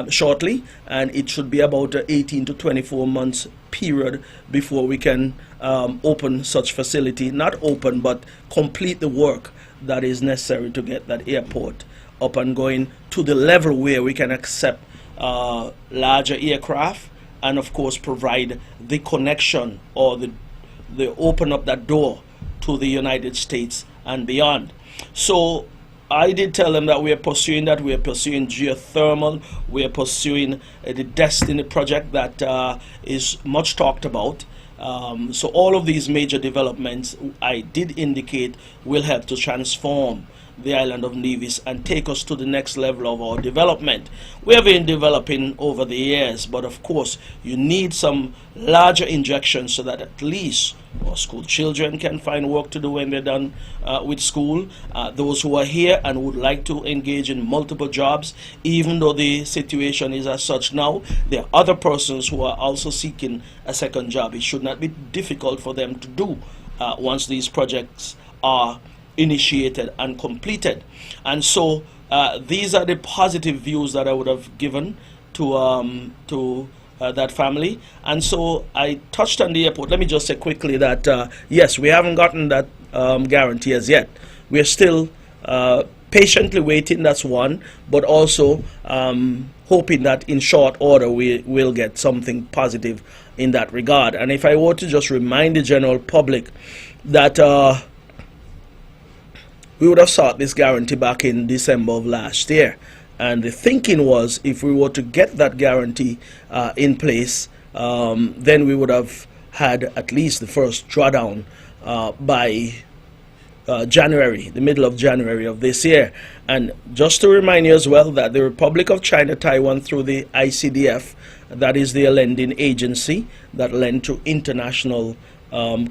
shortly, and it should be about 18 to 24 months period before we can open such facility, not open but complete the work that is necessary to get that airport up and going to the level where we can accept larger aircraft and of course provide the connection or the open up that door to the United States and beyond. So I did tell them that we are pursuing that. We are pursuing geothermal. We are pursuing the Destiny project that is much talked about. So all of these major developments I did indicate will help to transform the island of Nevis and take us to the next level of our development. We have been developing over the years, but of course you need some larger injections so that at least our school children can find work to do when they're done with school. Those who are here and would like to engage in multiple jobs, even though the situation is as such now, there are other persons who are also seeking a second job. It should not be difficult for them to do once these projects are initiated and completed. And so these are the positive views that I would have given to that family. And so I touched on the airport. Let me just say quickly that yes, we haven't gotten that guarantee as yet. We're still patiently waiting, that's one, but also hoping that in short order we will get something positive in that regard. And if I were to just remind the general public that we would have sought this guarantee back in December of last year, and the thinking was if we were to get that guarantee in place, then we would have had at least the first drawdown by January, the middle of January of this year. And just to remind you as well that the Republic of China Taiwan, through the ICDF, that is the lending agency that lend to international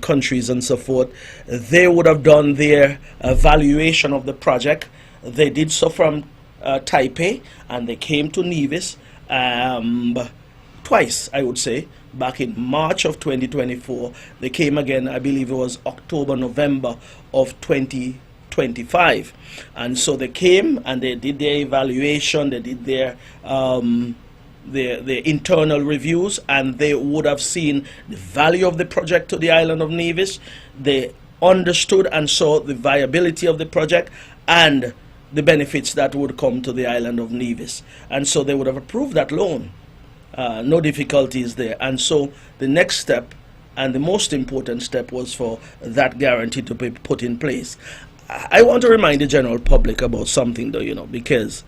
countries and so forth, they would have done their evaluation of the project. They did so from Taipei, and they came to Nevis twice, I would say. Back in March of 2024, they came again, I believe it was October, November of 2025. And so they came and they did their evaluation, they did their internal reviews, and they would have seen the value of the project to the island of Nevis. They understood and saw the viability of the project and the benefits that would come to the island of Nevis. And so they would have approved that loan. No difficulties there. And so the next step and the most important step was for that guarantee to be put in place. I want to remind the general public about something though, because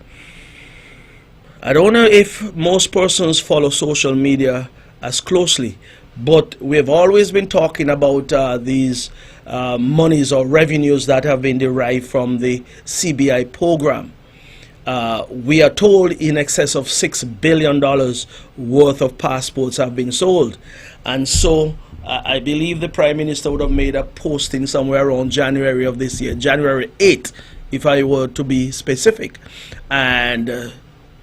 I don't know if most persons follow social media as closely, but we've always been talking about these monies or revenues that have been derived from the CBI program. We are told in excess of $6 billion worth of passports have been sold. And so I believe the Prime Minister would have made a posting somewhere around January of this year, January 8th, if I were to be specific. And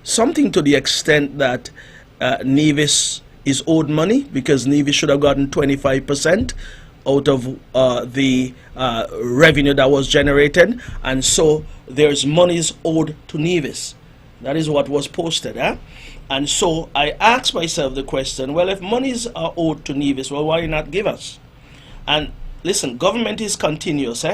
something to the extent that Nevis is owed money, because Nevis should have gotten 25% out of the revenue that was generated, and so there's monies owed to Nevis. That is what was posted. And so I asked myself the question, well, if monies are owed to Nevis, well, why not give us? And listen, government is continuous,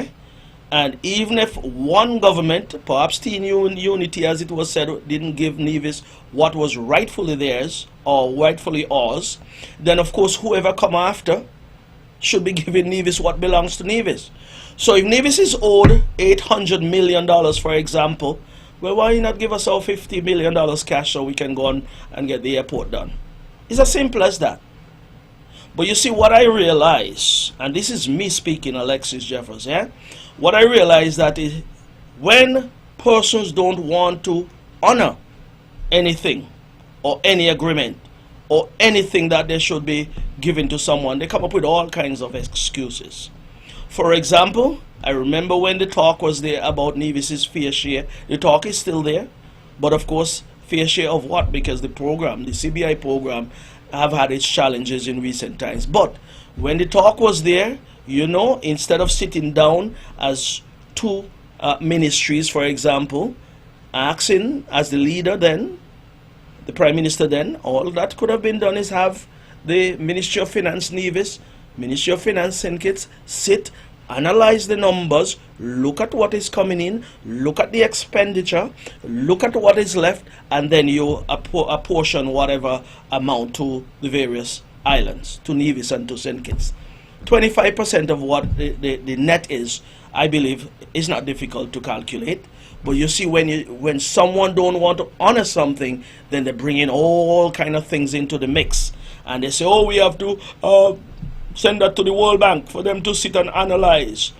and even if one government, perhaps Team Unity as it was said, didn't give Nevis what was rightfully theirs or rightfully ours, then of course whoever come after should be giving Nevis what belongs to Nevis. So if Nevis is owed $800 million, for example, well, why not give us our $50 million cash so we can go on and get the airport done? It's as simple as that. But you see, what I realize, and this is me speaking, Alexis Jeffers, what I realize that is when persons don't want to honor anything or any agreement or anything that they should be given to someone, they come up with all kinds of excuses. For example, I remember when the talk was there about Nevis's fair share. The talk is still there, but of course, fair share of what? Because the program, the CBI program, have had its challenges in recent times. But when the talk was there, you know, instead of sitting down as two ministries, for example, asking as the leader then, the Prime Minister then, all that could have been done is have the Ministry of Finance Nevis, Ministry of Finance St. Kitts sit, analyze the numbers, look at what is coming in, look at the expenditure, look at what is left, and then you apportion whatever amount to the various islands, to Nevis and to St. Kitts. 25% of what the net is, I believe, is not difficult to calculate. But you see, when someone don't want to honor something, then they bring in all kind of things into the mix. And they say, oh, we have to send that to the World Bank for them to sit and analyze.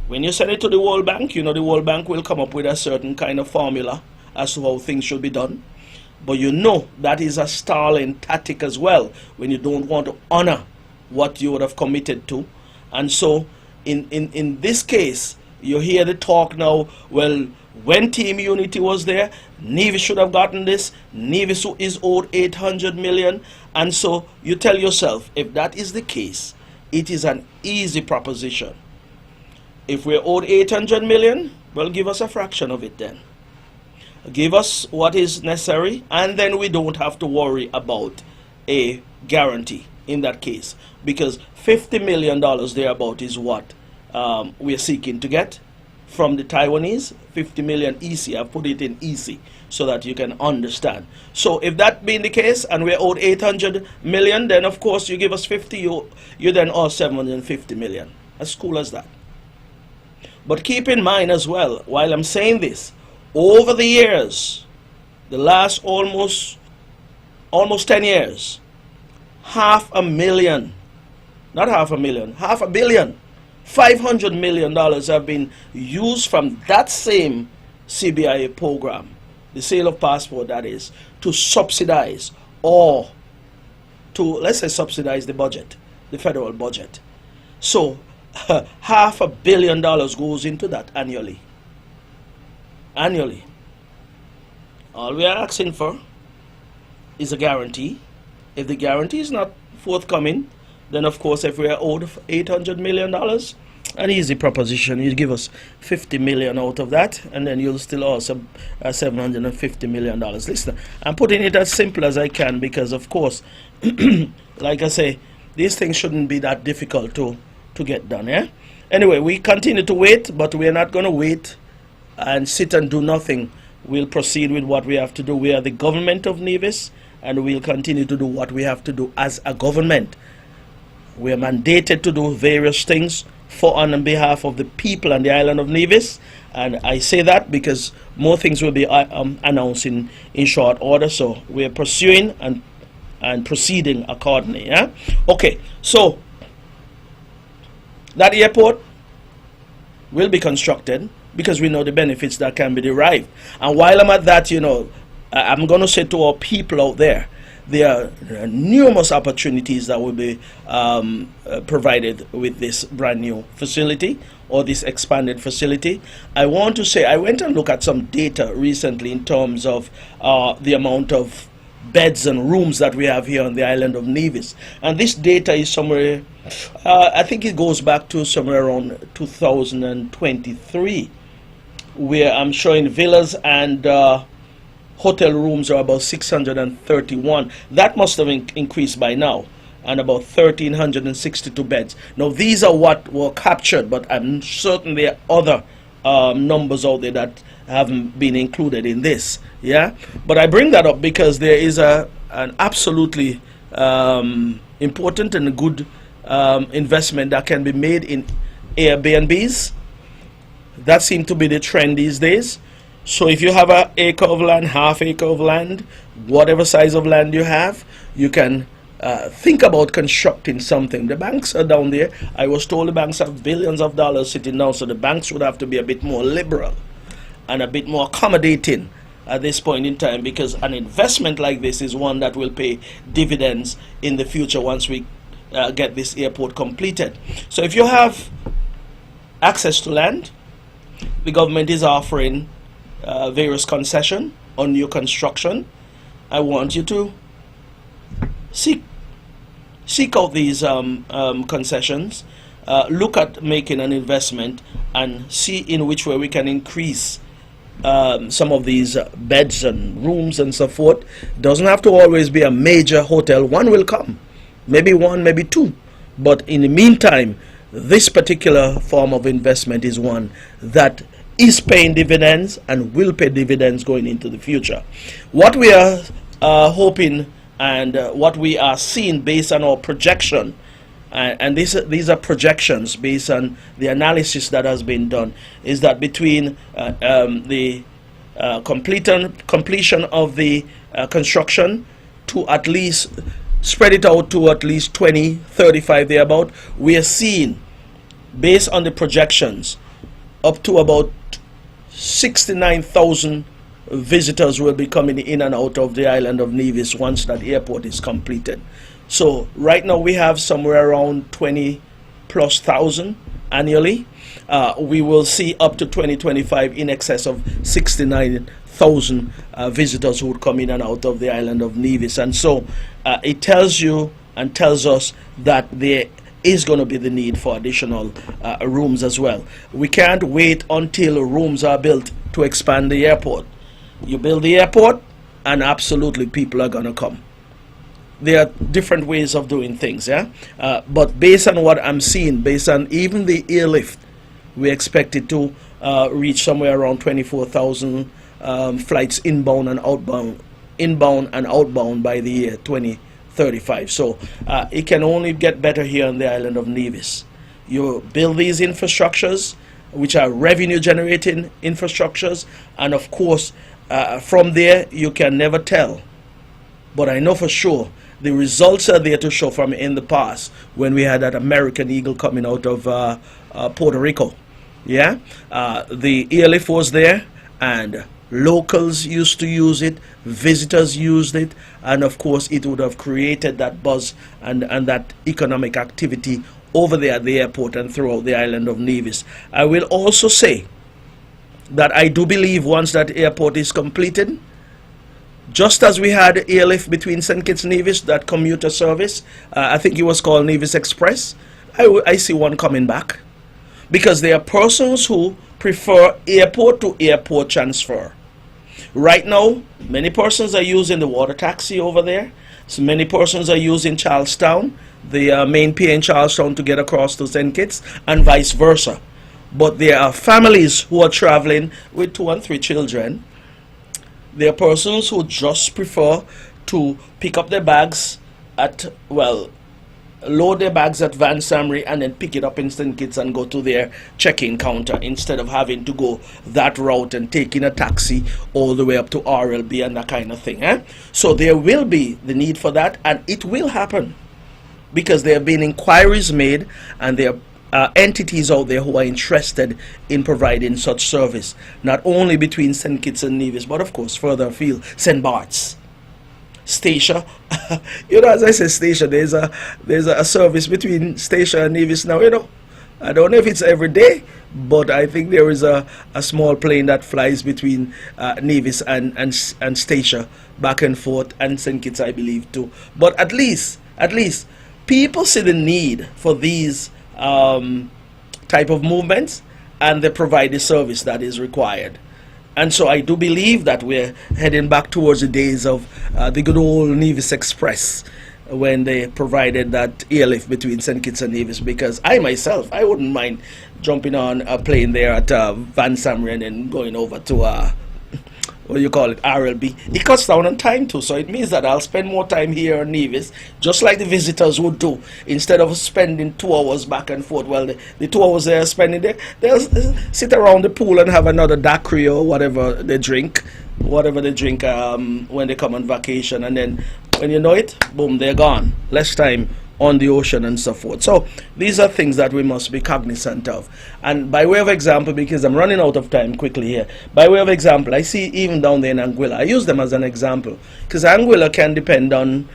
When you send it to the World Bank, you know the World Bank will come up with a certain kind of formula as to how things should be done. But you know that is a stalling tactic as well, when you don't want to honor what you would have committed to. And so in this case, you hear the talk now, well, when Team Unity was there, Nevis should have gotten this, Nevis is owed $800 million, and so you tell yourself, if that is the case, it is an easy proposition. If we're owed $800 million, well, give us a fraction of it then. Give us what is necessary, and then we don't have to worry about a guarantee in that case, because $50 million thereabout is what we're seeking to get from the Taiwanese. 50 million easy. I've put it in easy so that you can understand. So if that being the case and we're owed 800 million, then of course you give us 50, you then owe 750 million. As cool as that. But keep in mind as well, while I'm saying this, over the years, the last almost 10 years, $500 million, $500 million have been used from that same CBI program, the sale of passport that is, to subsidize or to, let's say, subsidize the budget, the federal budget. So $500 million goes into that annually. All we are asking for is a guarantee. If the guarantee is not forthcoming, then of course if we are owed $800 million, an easy proposition, you give us 50 million out of that, and then you'll still owe $750 million. Listen, I'm putting it as simple as I can because of course, like I say, these things shouldn't be that difficult to get done. Anyway, we continue to wait, but we're not going to wait and sit and do nothing. We'll proceed with what we have to do. We are the government of Nevis, and we'll continue to do what we have to do as a government. We are mandated to do various things for on behalf of the people on the island of Nevis. And I say that because more things will be announced in short order. So we're pursuing and proceeding accordingly. Yeah. Okay. So that airport will be constructed because we know the benefits that can be derived. And while I'm at that, you know, I'm going to say to our people out there, there are numerous opportunities that will be provided with this brand new facility or this expanded facility. I want to say I went and looked at some data recently in terms of the amount of beds and rooms that we have here on the island of Nevis. And this data is somewhere, I think it goes back to somewhere around 2023, where I'm showing villas and hotel rooms are about 631. That must have increased by now, and about 1,362 beds. Now these are what were captured, but I'm certain there are other numbers out there that haven't been included in this. Yeah, but I bring that up because there is an absolutely important and good investment that can be made in Airbnbs. That seems to be the trend these days. So if you have an acre of land, half acre of land, whatever size of land you have, you can think about constructing something. The banks are down there. I was told the banks have billions of dollars sitting down, so the banks would have to be a bit more liberal and a bit more accommodating at this point in time, because an investment like this is one that will pay dividends in the future once we get this airport completed. So if you have access to land, the government is offering various concessions on new construction. I want you to seek out these concessions, look at making an investment, and see in which way we can increase some of these beds and rooms and so forth. Doesn't have to always be a major hotel. One will come, maybe one, maybe two, but in the meantime, this particular form of investment is one that is paying dividends and will pay dividends going into the future. What we are hoping and what we are seeing based on our projection, and these are projections based on the analysis that has been done, is that between the completion of the construction to at least spread it out to at least 2035 thereabout, we are seeing, based on the projections, up to about 69,000 visitors will be coming in and out of the island of Nevis once that airport is completed. So right now we have somewhere around 20+ thousand annually. We will see up to 2025 in excess of 69,000 visitors who would come in and out of the island of Nevis. And so it tells you and tells us that there is going to be the need for additional rooms as well. We can't wait until rooms are built to expand the airport. You build the airport and absolutely people are going to come. There are different ways of doing things, yeah? But based on what I'm seeing, based on even the airlift, we expect it to reach somewhere around 24,000 flights inbound and outbound by the year 2035. So it can only get better here on the island of Nevis. You build these infrastructures, which are revenue generating infrastructures, and of course from there you can never tell, but I know for sure the results are there to show from in the past when we had that American Eagle coming out of Puerto Rico. Yeah, the airlift was there and locals used to use it, visitors used it, and of course it would have created that buzz and that economic activity over there at the airport and throughout the island of Nevis. I will also say that I do believe once that airport is completed, just as we had airlift between St. Kitts and Nevis, that commuter service, I think it was called Nevis Express, I see one coming back, because there are persons who prefer airport to airport transfer. Right now, many persons are using the water taxi over there. So many persons are using Charlestown, the main pier in Charlestown, to get across to St. Kitts, and vice versa. But there are families who are traveling with 2 and 3 children. There are persons who just prefer to pick up their bags at, well, load their bags at Van Samry and then pick it up in St. Kitts and go to their check-in counter instead of having to go that route and taking a taxi all the way up to RLB and that kind of thing. So there will be the need for that, and it will happen because there have been inquiries made and there are entities out there who are interested in providing such service, not only between St. Kitts and Nevis, but of course further afield, St. Bart's, Statia. As I say, Statia, there's a service between Statia and Nevis now. I don't know if it's every day, but I think there is a small plane that flies between Nevis and Statia back and forth, and St. Kitts, I believe, too. But at least people see the need for these type of movements, and they provide the service that is required. And so I do believe that we're heading back towards the days of the good old Nevis Express, when they provided that airlift between St. Kitts and Nevis, because I myself, I wouldn't mind jumping on a plane there at Van Samry and then going over to what do you call it, RLB. It cuts down on time too, so it means that I'll spend more time here in Nevis, just like the visitors would do, instead of spending 2 hours back and forth. Well, the 2 hours they're spending there, they'll sit around the pool and have another daiquiri or whatever they drink when they come on vacation, and then when you know it, boom, they're gone. Less time on the ocean and so forth. So these are things that we must be cognizant of. And by way of example, because I'm running out of time quickly here, by way of example, I see even down there in Anguilla, I use them as an example, because Anguilla can depend on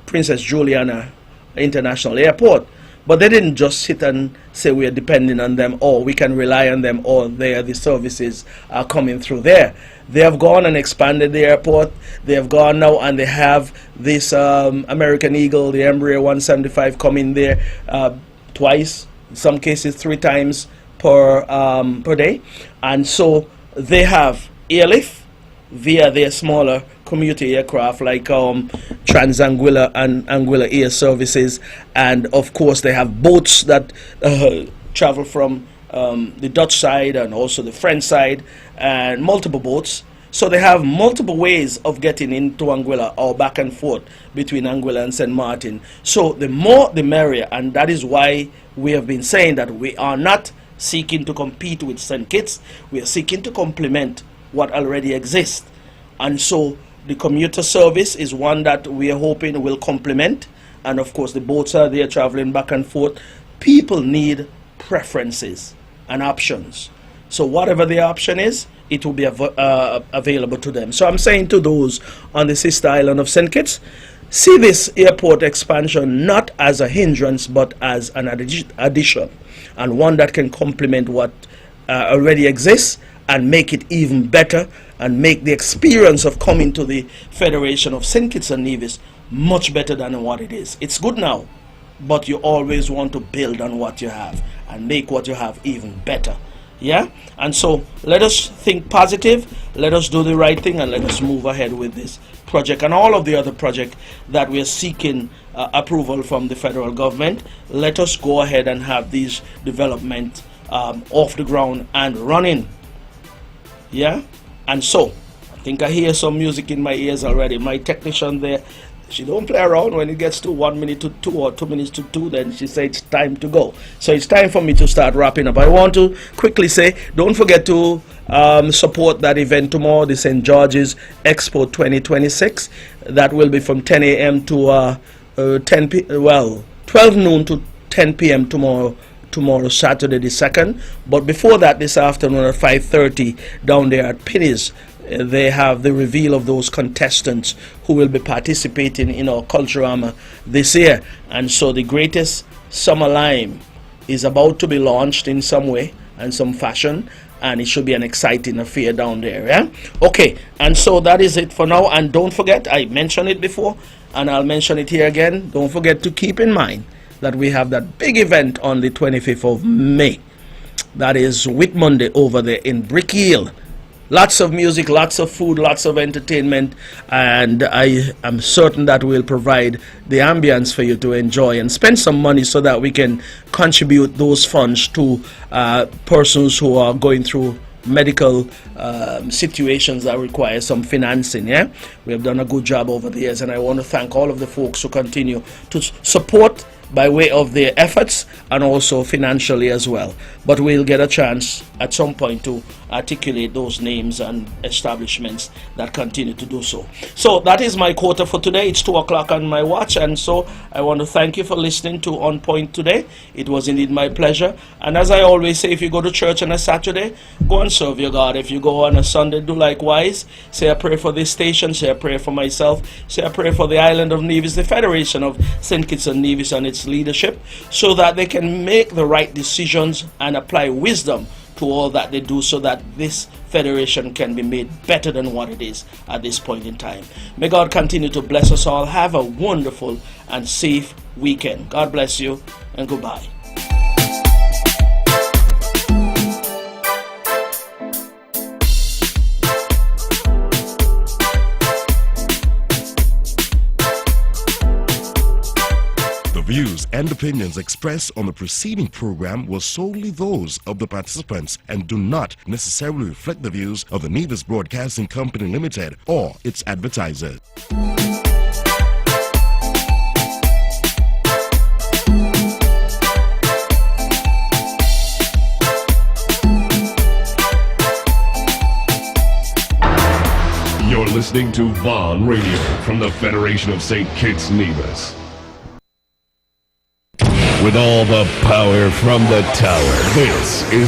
Princess Juliana International Airport, but they didn't just sit and say we are depending on them, or we can rely on them, or the services are coming through there. They have gone and expanded the airport. They have gone now and they have this American Eagle, the Embraer 175, coming there twice, in some cases 3 times per day. And so they have airlift via their smaller commuter aircraft like Trans-Anguilla and Anguilla Air Services. And of course they have boats that travel from the Dutch side and also the French side, and multiple boats. So they have multiple ways of getting into Anguilla or back and forth between Anguilla and St. Martin. So the more the merrier, and that is why we have been saying that we are not seeking to compete with St. Kitts. We are seeking to complement what already exists. And so the commuter service is one that we are hoping will complement, and of course the boats are there traveling back and forth. People need preferences and options. So whatever the option is, it will be available to them. So I'm saying to those on the sister island of St. Kitts, see this airport expansion not as a hindrance, but as an addition, and one that can complement what already exists and make it even better, and make the experience of coming to the Federation of St. Kitts and Nevis much better than what it is. It's good now, but you always want to build on what you have and make what you have even better. Yeah? And so let us think positive, let us do the right thing, and let us move ahead with this project and all of the other projects that we are seeking approval from the federal government. Let us go ahead and have these development off the ground and running. Yeah? And so I think I hear some music in my ears already. My technician there, she don't play around. When it gets to 1 minute to 2 or 2 minutes to 2, then she says it's time to go. So it's time for me to start wrapping up. I want to quickly say, don't forget to support that event tomorrow, the St. George's Expo 2026. That will be from 10 a.m. to 12 noon to 10 p.m. tomorrow, Saturday the 2nd. But before that, this afternoon at 5:30 down there at Penny's, they have the reveal of those contestants who will be participating in our Culturama this year. And so the greatest summer lime is about to be launched in some way and some fashion, and it should be an exciting affair down there. Yeah? Okay, and so that is it for now. And don't forget, I mentioned it before and I'll mention it here again, don't forget to keep in mind that we have that big event on the 25th of May. That is Whit Monday over there in Brick Hill. Lots of music, lots of food, lots of entertainment, and I am certain that we'll provide the ambience for you to enjoy and spend some money so that we can contribute those funds to persons who are going through medical situations that require some financing. Yeah, we have done a good job over the years, and I want to thank all of the folks who continue to support by way of their efforts and also financially as well. But we'll get a chance at some point to articulate those names and establishments that continue to do so. So that is my quota for today. It's 2 o'clock on my watch, and so I want to thank you for listening to On Point today. It was indeed my pleasure. And as I always say, if you go to church on a Saturday, go and serve your God. If you go on a Sunday, do likewise. Say a prayer for this station, say a prayer for myself, say a prayer for the island of Nevis, the Federation of St. Kitts and Nevis and its leadership, so that they can make the right decisions and apply wisdom to all that they do, so that this federation can be made better than what it is at this point in time. May God continue to bless us all. Have a wonderful and safe weekend. God bless you, and goodbye. The views and opinions expressed on the preceding program were solely those of the participants and do not necessarily reflect the views of the Nevis Broadcasting Company Limited or its advertisers. You're listening to Vaughn Radio from the Federation of St. Kitts Nevis. With all the power from the tower, this is